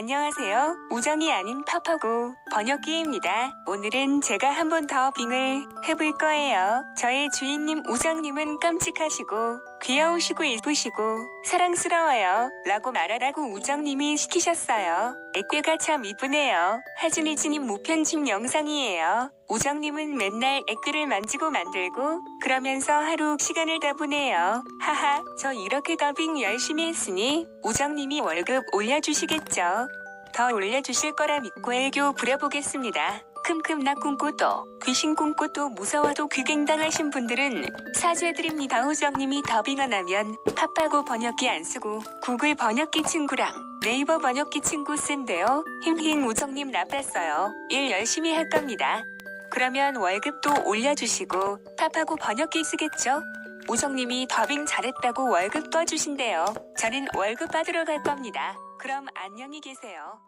안녕하세요. 우정이 아닌 파파고 번역기입니다. 오늘은 제가 한 번 더빙을 해볼 거예요. 저의 주인님 우정님은 깜찍하시고 귀여우시고 이쁘시고 사랑스러워요 라고 말하라고 우정님이 시키셨어요. 액괴가 참 이쁘네요. 하진이지님 무편집 영상이에요. 우정님은 맨날 액괴를 만지고 만들고 그러면서 하루 시간을 다 보내요. 하하, 저 이렇게 더빙 열심히 했으니 우정님이 월급 올려주시겠죠. 더 올려주실 거라 믿고 애교 부려보겠습니다. 큼큼 나 꿈꾸도 귀신 꿈꾸도 무서워도 귀갱당하신 분들은 사죄드립니다. 우정님이 더빙 안 하면 파파고 번역기 안 쓰고 구글 번역기 친구랑 네이버 번역기 친구 쓴대요. 힝힝 우정님 나빴어요. 일 열심히 할 겁니다. 그러면 월급도 올려주시고 파파고 번역기 쓰겠죠? 우정님이 더빙 잘했다고 월급 떠주신대요. 저는 월급 받으러 갈 겁니다. 그럼 안녕히 계세요.